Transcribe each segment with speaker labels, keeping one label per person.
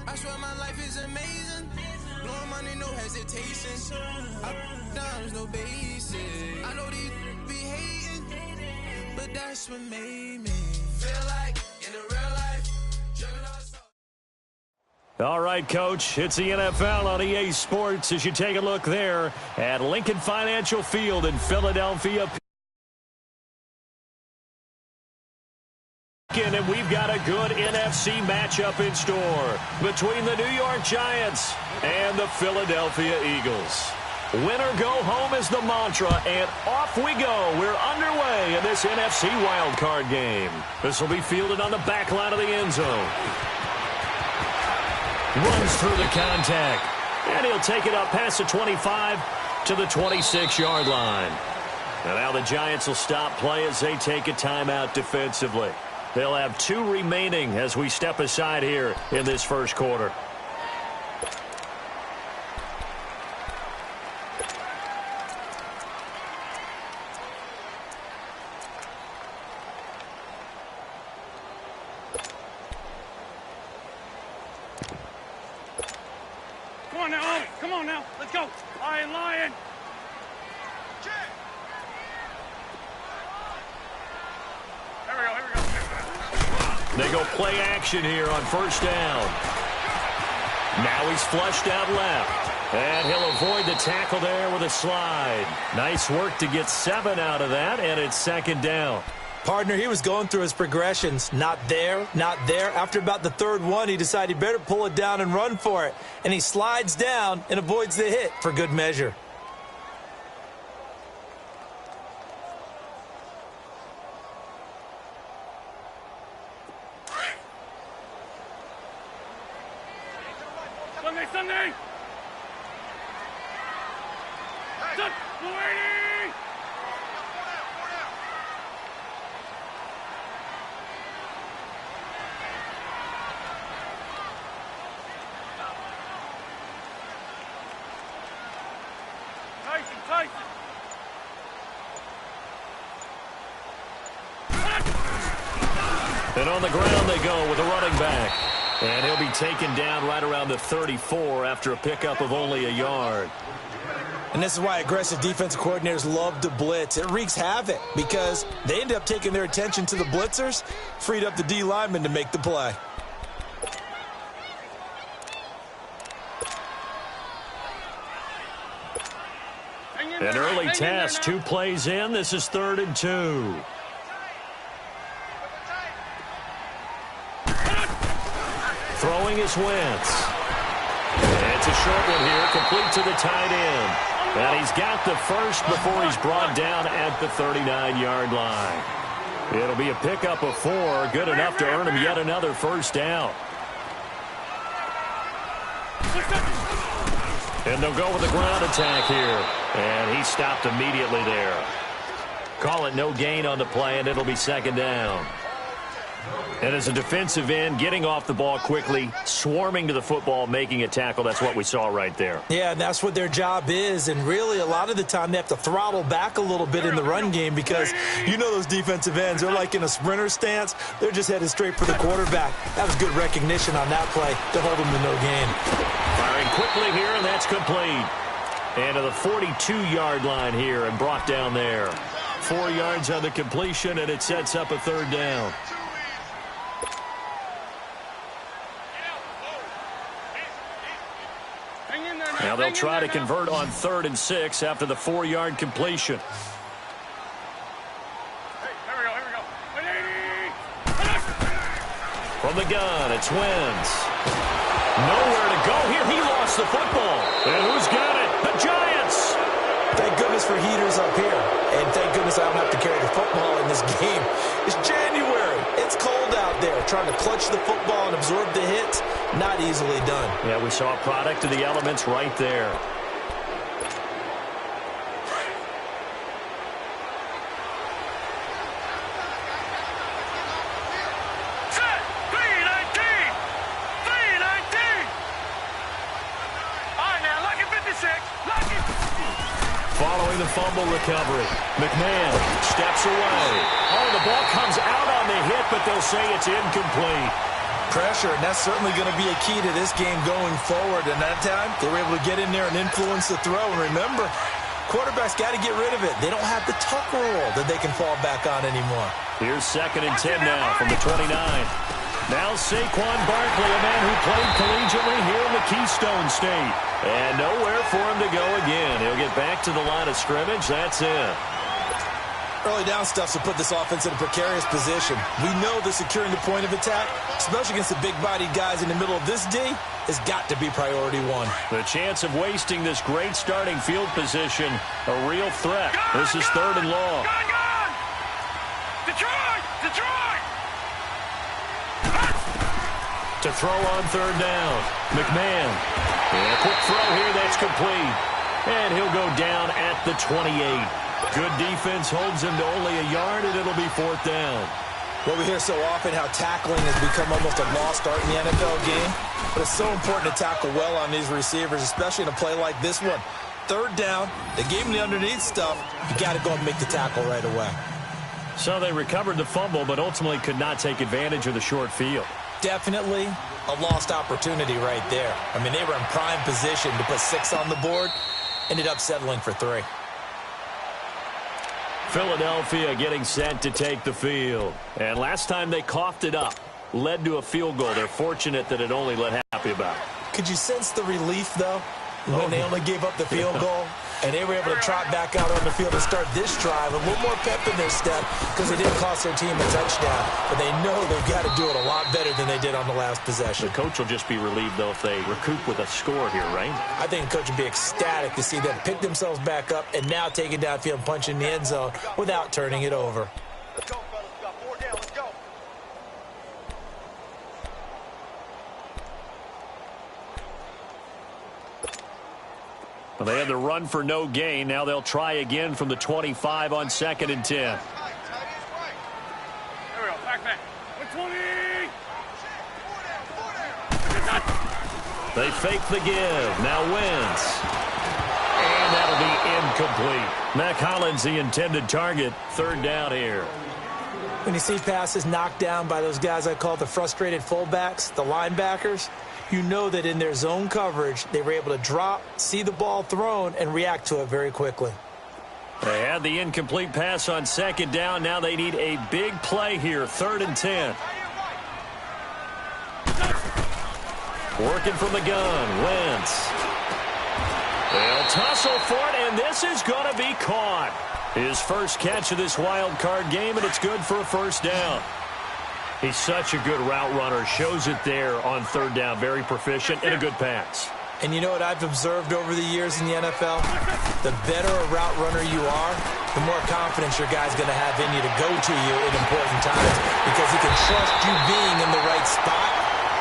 Speaker 1: I swear my life is amazing. Blowing money, no hesitation. Dimes, no basic. I know these be hating, but that's what made me feel like in the real life.
Speaker 2: All right, Coach, it's the NFL on EA Sports as you take a look there at Lincoln Financial Field in Philadelphia. And we've got a good NFC matchup in store between the New York Giants and the Philadelphia Eagles. Winner go home is the mantra, and off we go. We're underway in this NFC wildcard game. This will be fielded on the back line of the end zone. Runs through the contact, and he'll take it up past the 25 to the 26-yard line. And now the Giants will stop play as they take a timeout defensively. They'll have 2 remaining as we step aside here in this first quarter.
Speaker 3: Come on now, Ollie. Come on now. Let's go. Lion. Here we go.
Speaker 2: They go play action here on first down. Now he's flushed out left. And he'll avoid the tackle there with a slide. Nice work to get 7 out of that, and it's second down.
Speaker 4: Partner, he was going through his progressions. Not there, not there. After about the third one, he decided he better pull it down and run for it. And he slides down and avoids the hit for good measure.
Speaker 3: Sunday! Hey. Tyson!
Speaker 2: And on the ground they go with a running back. And he'll be taken down right around the 34 after a pickup of only a yard.
Speaker 4: And this is why aggressive defensive coordinators love to blitz. It wreaks havoc because they end up taking their attention to the blitzers, freed up the D lineman to make the play.
Speaker 2: An early test, 2 plays in. This is 3rd and 2. Throwing is Wentz. It's a short one here, complete to the tight end. And he's got the first before he's brought down at the 39-yard line. It'll be a pickup of 4, good enough to earn him yet another first down. And they'll go with the ground attack here. And he stopped immediately there. Call it no gain on the play, and it'll be second down. And as a defensive end, getting off the ball quickly, swarming to the football, making a tackle, that's what we saw right there.
Speaker 4: Yeah, and that's what their job is. And really, a lot of the time, they have to throttle back a little bit in the run game because you know those defensive ends, they're like in a sprinter stance. They're just headed straight for the quarterback. That was good recognition on that play to hold them to no gain.
Speaker 2: Firing quickly here, and that's complete. And to the 42-yard line here and brought down there. 4 yards on the completion, and it sets up a 3rd down. Now they'll try to convert on 3rd and 6 after the 4-yard completion.
Speaker 3: Here we go.
Speaker 2: From the gun, it's Wentz. Nowhere to go here. He lost the football. And who's got it? The Giants.
Speaker 4: Thank goodness for heaters up here. And thank goodness I don't have to carry the football in this game. It's January. It's cold out there. Trying to clutch the football and absorb the hits, not easily done.
Speaker 2: Yeah, we saw a product of the elements right there. the fumble recovery. McMahon steps away. Oh, the ball comes out on the hit, but they'll say it's incomplete.
Speaker 4: Pressure, and that's certainly going to be a key to this game going forward. And that time, they were able to get in there and influence the throw. And remember, quarterbacks got to get rid of it. They don't have the Tucker rule that they can fall back on anymore.
Speaker 2: Here's 2nd and 10 now from the 29. Now Saquon Barkley, a man who played collegiately here in the Keystone State. And nowhere for him to go again. He'll get back to the line of scrimmage. That's it.
Speaker 4: Early down stuff to put this offense in a precarious position. We know that securing the point of attack, especially against the big-bodied guys in the middle of this D, has got to be priority one.
Speaker 2: The chance of wasting this great starting field position, a real threat. This is 3rd and long.
Speaker 3: Detroit! Detroit!
Speaker 2: To throw on 3rd down. McMahon. And a quick throw here that's complete. And he'll go down at the 28. Good defense holds him to only a yard, and it'll be 4th down.
Speaker 4: Well, we hear so often how tackling has become almost a lost art in the NFL game. But it's so important to tackle well on these receivers, especially in a play like this one. 3rd down, they gave him the underneath stuff. You got to go and make the tackle right away.
Speaker 2: So they recovered the fumble, but ultimately could not take advantage of the short field.
Speaker 4: Definitely a lost opportunity right there. I mean, they were in prime position to put 6 on the board. Ended up settling for 3.
Speaker 2: Philadelphia getting set to take the field. And last time they coughed it up, led to a field goal. They're fortunate that it only led happy about.
Speaker 4: Could you sense the relief, though, when they only gave up the field goal? And they were able to trot back out on the field and start this drive. A little more pep in their step because it didn't cost their team a touchdown. But they know they've got to do it a lot better than they did on the last possession.
Speaker 2: The coach will just be relieved, though, if they recoup with a score here, right?
Speaker 4: I think the coach would be ecstatic to see them pick themselves back up and now take it downfield and punch in the end zone without turning it over.
Speaker 5: Let's go, fellas. We got 4 down. Let's go.
Speaker 2: Well, they had the run for no gain. Now they'll try again from the 25 on 2nd and 10.
Speaker 3: There we go. Back. 20!
Speaker 2: They fake the give. Now Wentz. And that'll be incomplete. Mac Hollins, the intended target. 3rd down here.
Speaker 4: When you see passes knocked down by those guys I call the frustrated fullbacks, the linebackers, you know that in their zone coverage, they were able to drop, see the ball thrown, and react to it very quickly.
Speaker 2: They had the incomplete pass on 2nd down. Now they need a big play here. 3rd and 10. Working from the gun. Wentz. They'll tussle for it, and this is going to be caught. His first catch of this wild card game, and it's good for a 1st down. He's such a good route runner. Shows it there on 3rd down. Very proficient and a good pass.
Speaker 4: And you know what I've observed over the years in the NFL? The better a route runner you are, the more confidence your guy's going to have in you to go to you in important times because he can trust you being in the right spot,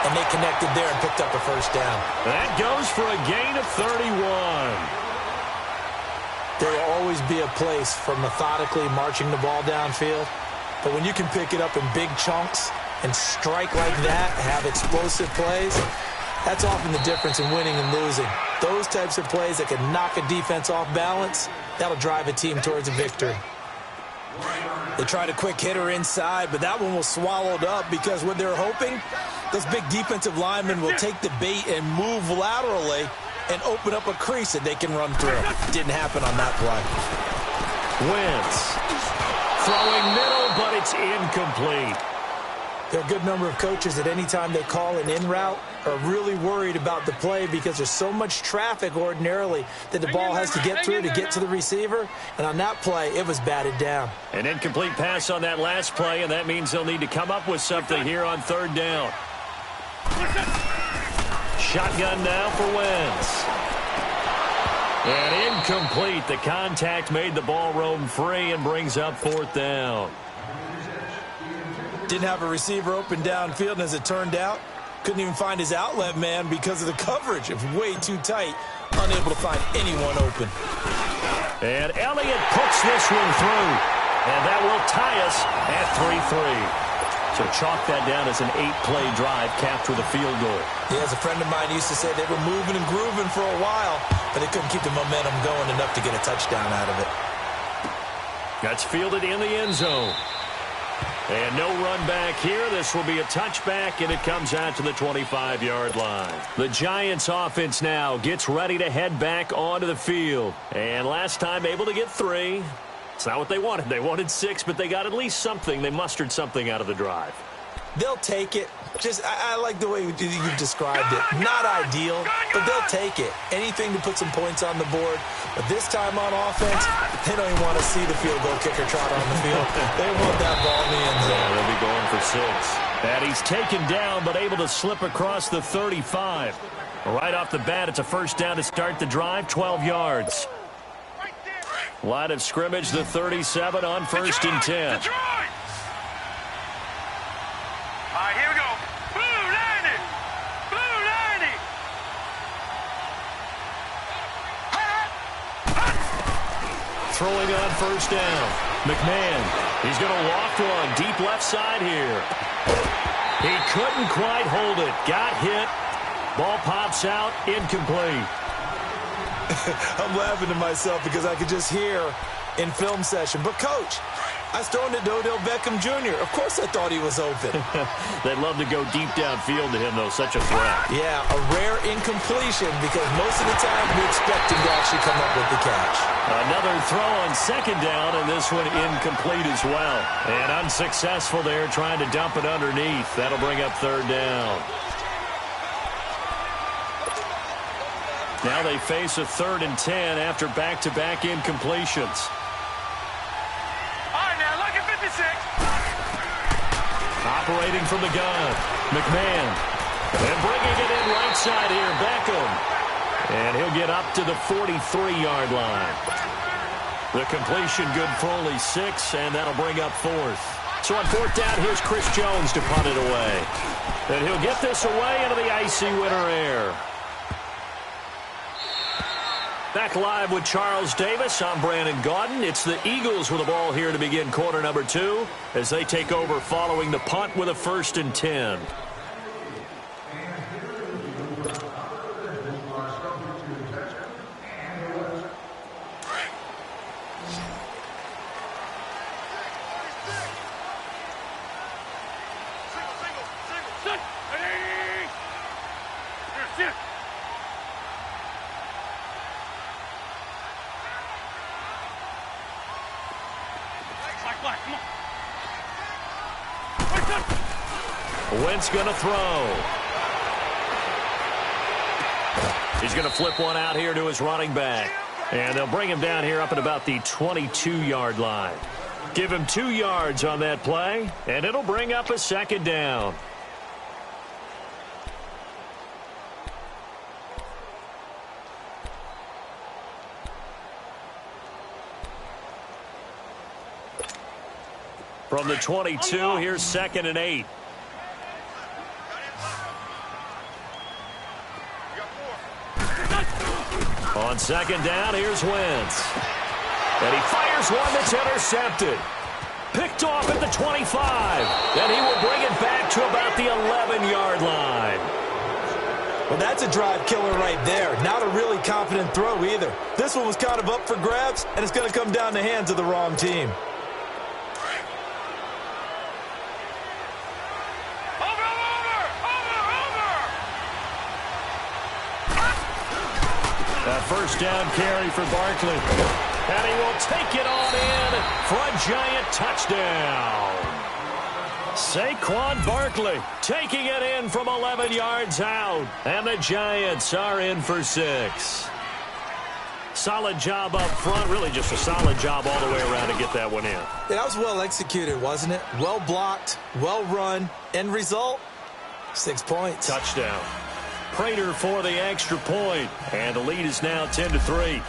Speaker 4: and they connected there and picked up a 1st down.
Speaker 2: That goes for a gain of 31.
Speaker 4: There will always be a place for methodically marching the ball downfield. But when you can pick it up in big chunks and strike like that, have explosive plays, that's often the difference in winning and losing. Those types of plays that can knock a defense off balance, that'll drive a team towards a victory. They tried a quick hitter inside, but that one was swallowed up because what they're hoping, those big defensive linemen will take the bait and move laterally and open up a crease that they can run through. Didn't happen on that play.
Speaker 2: Wentz. Throwing middle, but it's incomplete.
Speaker 4: There are a good number of coaches that any time they call an in route are really worried about the play because there's so much traffic ordinarily that the ball has to get through to get to the receiver. And on that play, it was batted down.
Speaker 2: An incomplete pass on that last play, and that means they'll need to come up with something here on 3rd down. Shotgun now for Wentz. And incomplete. The contact made the ball roam free and brings up 4th down.
Speaker 4: Didn't have a receiver open downfield, and as it turned out, couldn't even find his outlet man because of the coverage. It was way too tight, unable to find anyone open.
Speaker 2: And Elliott puts this one through, and that will tie us at 3-3. So chalk that down as an 8-play drive capped with a field goal.
Speaker 4: Yeah, as a friend of mine used to say, they were moving and grooving for a while, but they couldn't keep the momentum going enough to get a touchdown out of it.
Speaker 2: That's fielded in the end zone. And no run back here. This will be a touchback, and it comes out to the 25-yard line. The Giants offense now gets ready to head back onto the field. And last time able to get 3. It's not what they wanted. They wanted 6, but they got at least something. They mustered something out of the drive.
Speaker 4: They'll take it. I like the way you described it. Not ideal, but they'll take it. Anything to put some points on the board. But this time on offense, they don't even want to see the field goal kicker trot on the field. They want that ball in the end zone.
Speaker 2: Yeah, they'll be going for 6. And he's taken down, but able to slip across the 35. Right off the bat, it's a first down to start the drive, 12 yards. Line of scrimmage, the 37 on first and 10.
Speaker 3: All right, here we go. Blue 90. Blue 90.
Speaker 2: Throwing on first down. McMahon, he's going to loft one deep left side here. He couldn't quite hold it. Got hit. Ball pops out, incomplete.
Speaker 4: I'm laughing to myself because I could just hear in film session. But, Coach, I was throwing to Odell Beckham Jr. Of course I thought he was open.
Speaker 2: They'd love to go deep downfield to him, though. Such a threat.
Speaker 4: Yeah, a rare incompletion because most of the time we expect him to actually come up with the catch.
Speaker 2: Another throw on second down, and this one incomplete as well. And unsuccessful there, trying to dump it underneath. That'll bring up third down. Now they face a 3rd and 10 after back-to-back incompletions.
Speaker 3: All right, now look at 56.
Speaker 2: Operating from the gun, McMahon. And bringing it in right side here, Beckham. And he'll get up to the 43-yard line. The completion good for only 6, and that'll bring up 4th. So on 4th down, here's Chris Jones to punt it away. And he'll get this away into the icy winter air. Back live with Charles Davis. I'm Brandon Gaudin. It's the Eagles with the ball here to begin quarter number 2 as they take over following the punt with a 1st and 10. Wentz going to throw. He's going to flip one out here to his running back. And they'll bring him down here up at about the 22-yard line. Give him 2 yards on that play, and it'll bring up a 2nd down. From the 22, here's 2nd and 8. On 2nd down, here's Wentz. And he fires one that's intercepted. Picked off at the 25. And he will bring it back to about the 11-yard line.
Speaker 4: Well, that's a drive killer right there. Not a really confident throw either. This one was kind of up for grabs, and it's going to come down the hands of the wrong team.
Speaker 2: That first down carry for Barkley. And he will take it on in for a giant touchdown. Saquon Barkley taking it in from 11 yards out. And the Giants are in for 6. Solid job up front. Really just a solid job all the way around to get that one in.
Speaker 4: Yeah, that was well executed, wasn't it? Well blocked, well run. End result, 6 points.
Speaker 2: Touchdown. Prater for the extra point. And the lead is now 10-3.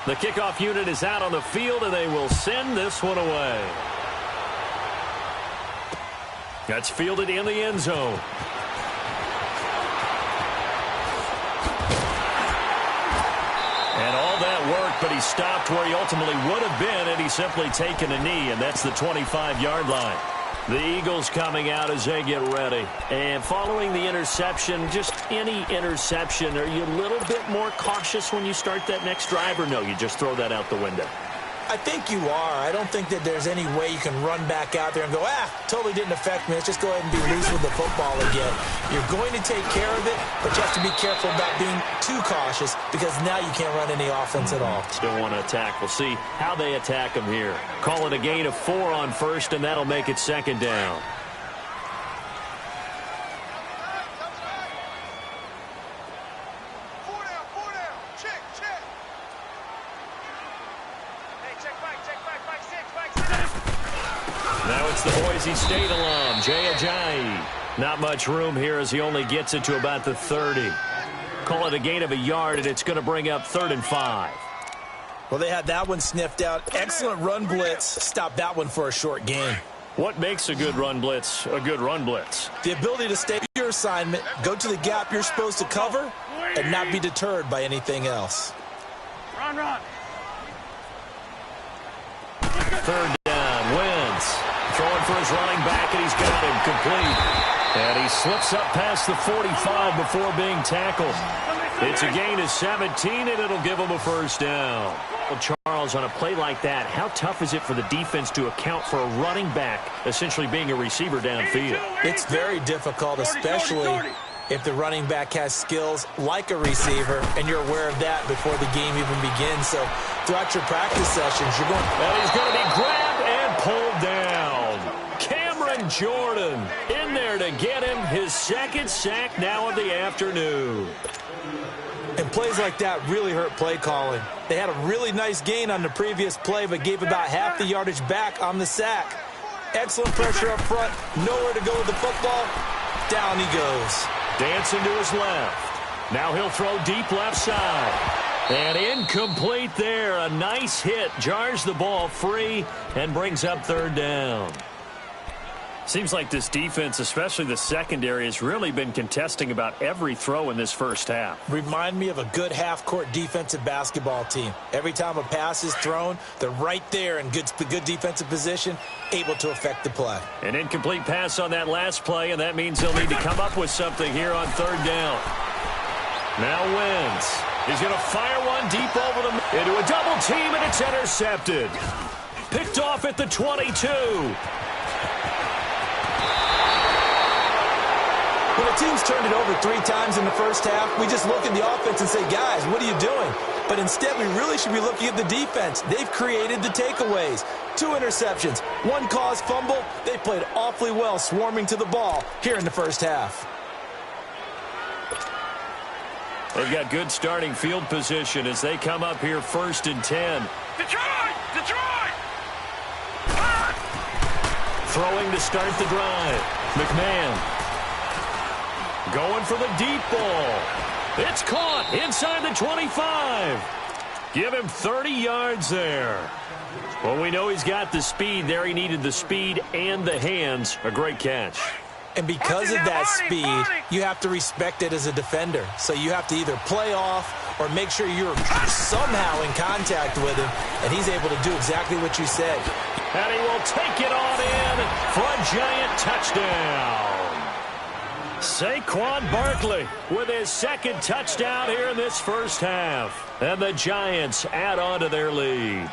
Speaker 2: The kickoff unit is out on the field, and they will send this one away. That's fielded in the end zone. And all that work but he stopped where he ultimately would have been had he simply taken a knee, and that's the 25-yard line. The Eagles coming out as they get ready. And following the interception, just any interception, are you a little bit more cautious when you start that next drive, or no, you just throw that out the window?
Speaker 4: I think you are. I don't think that there's any way you can run back out there and go, totally didn't affect me. Let's just go ahead and be loose with the football again. You're going to take care of it, but you have to be careful about being too cautious because now you can't run any offense at all.
Speaker 2: Still want to attack. We'll see how they attack them here. Call it a gain of 4 on first, and that'll make it second down. Now it's the Boise State alum, Jay Ajayi. Not much room here as he only gets it to about the 30. Call it a gain of a yard, and it's going to bring up 3rd and 5.
Speaker 4: Well, they had that one sniffed out. Excellent run blitz. Stop that one for a short gain.
Speaker 2: What makes a good run blitz a good run blitz?
Speaker 4: The ability to stay your assignment, go to the gap you're supposed to cover, and not be deterred by anything else.
Speaker 3: Run.
Speaker 2: 3rd down, Wentz. Throwing for his running back, and he's got him complete. And he slips up past the 45 before being tackled. It's a gain of 17, and it'll give him a 1st down. Well, Charles, on a play like that, how tough is it for the defense to account for a running back essentially being a receiver downfield?
Speaker 4: It's very difficult, especially if the running back has skills like a receiver, and you're aware of that before the game even begins. So throughout your practice sessions, you're going...
Speaker 2: And he's going to be grabbed and pulled down. Cameron Jordan in there to get him his 2nd sack now of the afternoon.
Speaker 4: And plays like that really hurt play calling. They had a really nice gain on the previous play, but gave about half the yardage back on the sack. Excellent pressure up front. Nowhere to go with the football. Down he goes.
Speaker 2: Dancing to his left. Now he'll throw deep left side. And incomplete there. A nice hit. Jars the ball free and brings up 3rd down. Seems like this defense, especially the secondary, has really been contesting about every throw in this first half.
Speaker 4: Remind me of a good half-court defensive basketball team. Every time a pass is thrown, they're right there in good defensive position, able to affect the play.
Speaker 2: An incomplete pass on that last play, and that means they'll need to come up with something here on 3rd down. Now Wentz. He's going to fire one deep over the into a double team, and it's intercepted. Picked off at the 22.
Speaker 4: When a team's turned it over 3 times in the first half, we just look at the offense and say, guys, what are you doing? But instead, we really should be looking at the defense. They've created the takeaways. 2 interceptions, 1 caused fumble. They played awfully well swarming to the ball here in the first half.
Speaker 2: They've got good starting field position as they come up here 1st and 10.
Speaker 3: Detroit!
Speaker 2: Throwing to start the drive. McMahon. Going for the deep ball. It's caught inside the 25. Give him 30 yards there. Well, we know he's got the speed there. He needed the speed and the hands. A great catch.
Speaker 4: And because of that speed, you have to respect it as a defender. So you have to either play off or make sure you're somehow in contact with him, and he's able to do exactly what you said.
Speaker 2: And he will take it on in for a giant touchdown. Saquon Barkley with his 2nd touchdown here in this first half. And the Giants add on to their lead.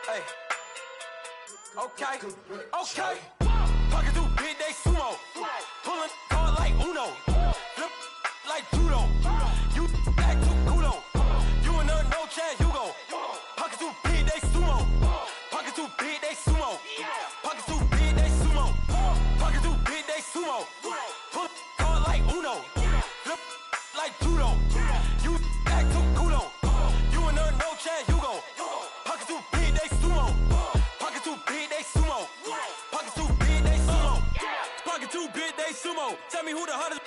Speaker 1: Hey. Okay. Pocket through big day sumo. Pulling card like Uno. Flip like judo. You act too kudo. You and her no chance, you go. Pocket through big day sumo. Pocket through big day sumo. Pocket through big day sumo. Pocket through big day sumo. Pull card like Uno. Flip like judo. You act too kudo. You and her no chance. Tell me who the hardest.